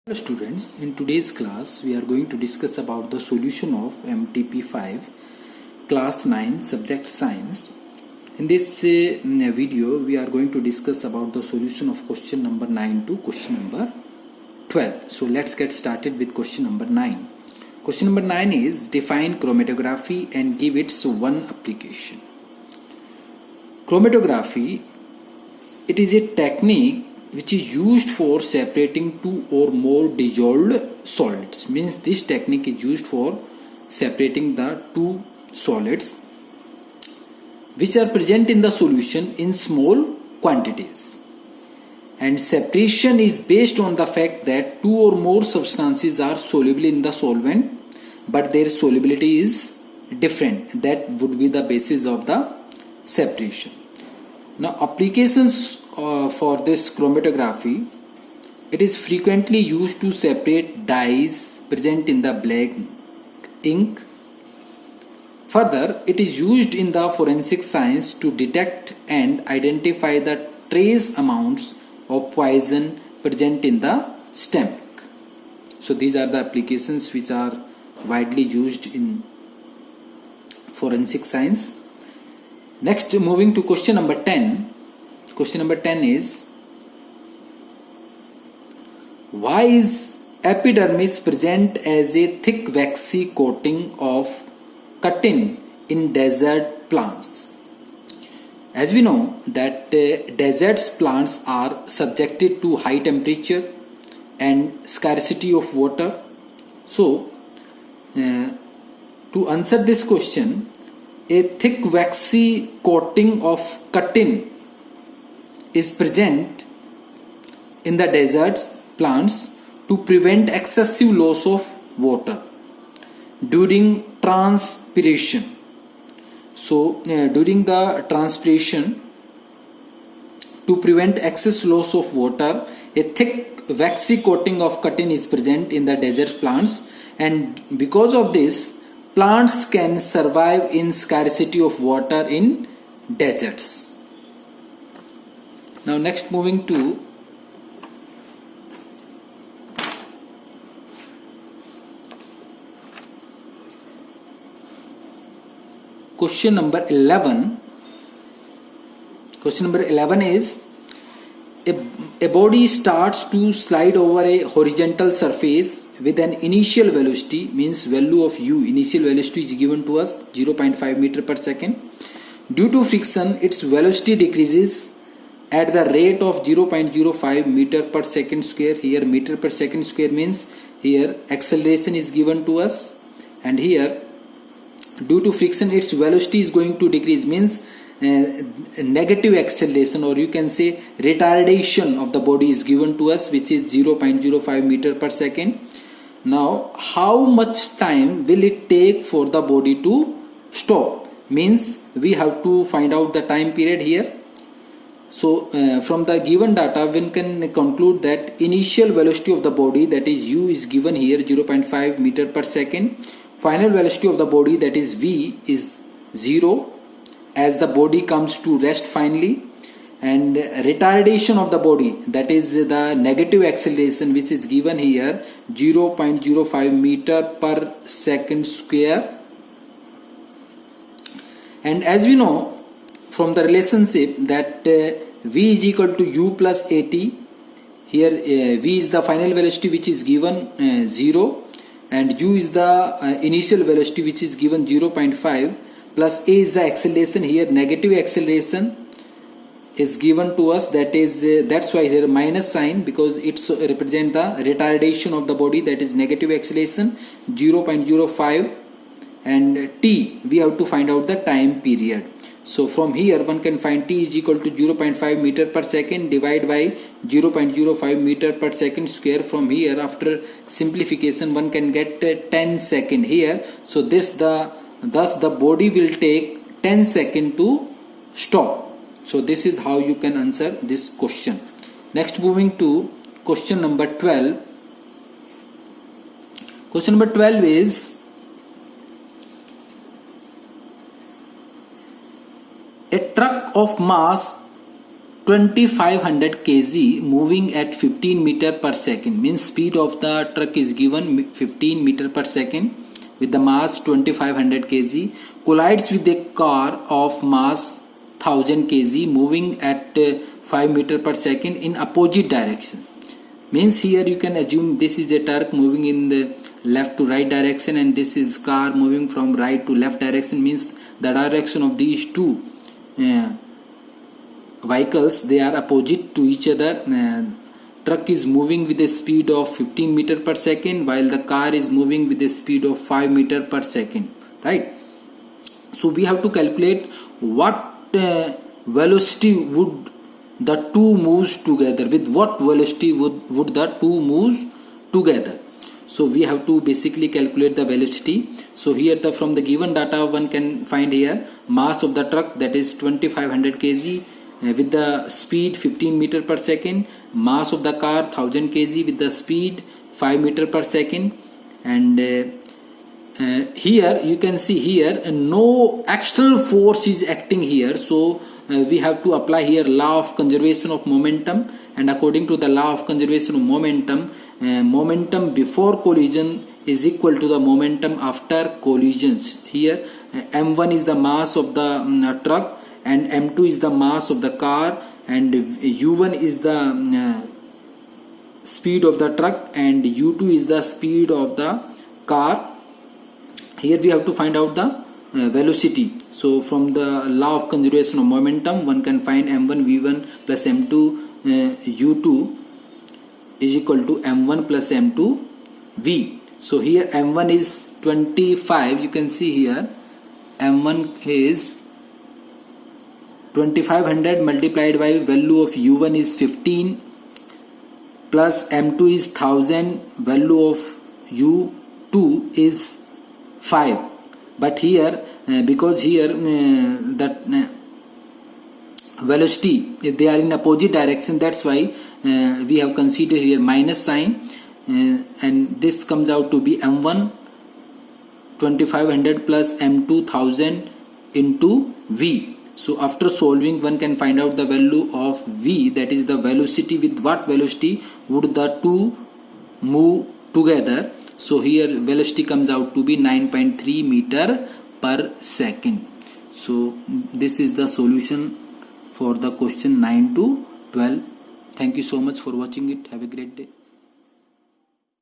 Hello students, in today's class we are going to discuss about the solution of MTP5 class 9 subject science. In this video we are going to discuss about the solution of question number 9 to question number 12. So let's get started with question number 9. Question number 9 is define chromatography and give its one application. Chromatography, it is a technique which is used for separating two or more dissolved solids. Means this technique is used for separating the two solids which are present in the solution in small quantities. And separation is based on the fact that two or more substances are soluble in the solvent but their solubility is different. That would be the basis of the separation. Now applications for this chromatography, it is frequently used to separate dyes present in the black ink. Further, it is used in the forensic science to detect and identify the trace amounts of poison present in the stomach. So these are the applications which are widely used in forensic science. Next, moving to question number 10. Question number 10 is, why is epidermis present as a thick waxy coating of chitin in desert plants? As we know that desert plants are subjected to high temperature and scarcity of water. So to answer this question, a thick waxy coating of chitin is present in the desert plants to prevent excessive loss of water during transpiration. So during the transpiration, to prevent excess loss of water, a thick waxy coating of chitin is present in the desert plants, and because of this, plants can survive in scarcity of water in deserts. Now next, moving to question number 11. Question number 11 is, a body starts to slide over a horizontal surface with an initial velocity, means value of u, initial velocity is given to us 0.5 meter per second. Due to friction, its velocity decreases at the rate of 0.05 meter per second square. Here meter per second square means here acceleration is given to us, and here due to friction its velocity is going to decrease, means negative acceleration, or you can say retardation of the body is given to us, which is 0.05 meter per second. Now how much time will it take for the body to stop? Means we have to find out the time period here. So from the given data one can conclude that initial velocity of the body, that is u, is given here 0.5 meter per second. Final velocity of the body, that is v, is 0 as the body comes to rest finally, and retardation of the body, that is the negative acceleration, which is given here 0.05 meter per second square. And as we know from the relationship that v is equal to u plus at, here v is the final velocity which is given 0, and u is the initial velocity which is given 0.5, plus a is the acceleration, here negative acceleration is given to us, that is that's why here minus sign, because it represents the retardation of the body, that is negative acceleration 0.05, and t, we have to find out the time period. So from here one can find t is equal to 0.5 meter per second divided by 0.05 meter per second square. From here after simplification one can get 10 second here. So thus the body will take 10 second to stop. So this is how you can answer this question. Next, moving to question number 12. Question number 12 is, a truck of mass 2500 kg moving at 15 meter per second, means speed of the truck is given 15 meter per second with the mass 2500 kg, collides with a car of mass 1000 kg moving at 5 meter per second in opposite direction. Means here you can assume this is a truck moving in the left to right direction and this is car moving from right to left direction, means the direction of these two vehicles, they are opposite to each other. Truck is moving with a speed of 15 meter per second while the car is moving with a speed of 5 meter per second, right? So we have to calculate what velocity would the two moves together, with what velocity would the two moves together. So we have to basically calculate the velocity. So here from the given data one can find here mass of the truck, that is 2500 kg with the speed 15 meter per second, mass of the car 1000 kg with the speed 5 meter per second, and here you can see here no external force is acting here. So we have to apply here law of conservation of momentum, and according to the law of conservation of momentum, momentum before collision is equal to the momentum after collisions. Here m1 is the mass of the truck and m2 is the mass of the car, and u1 is the speed of the truck and u2 is the speed of the car. Here we have to find out the velocity. So from the law of conservation of momentum one can find m1 v1 plus m2 u2 is equal to m1 plus m2 v. So here m1 is 25, you can see here m1 is 2500 multiplied by value of u1 is 15 plus m2 is 1000, value of u2 is 5. But here because here that velocity, they are in opposite direction, that's why we have considered here minus sign, and this comes out to be m1 2500 plus m2 1000 into v. So after solving one can find out the value of v, that is the velocity, with what velocity would the two move together. So here velocity comes out to be 9.3 meter per second. So this is the solution for the question 9 to 12. Thank you so much for watching it. Have a great day.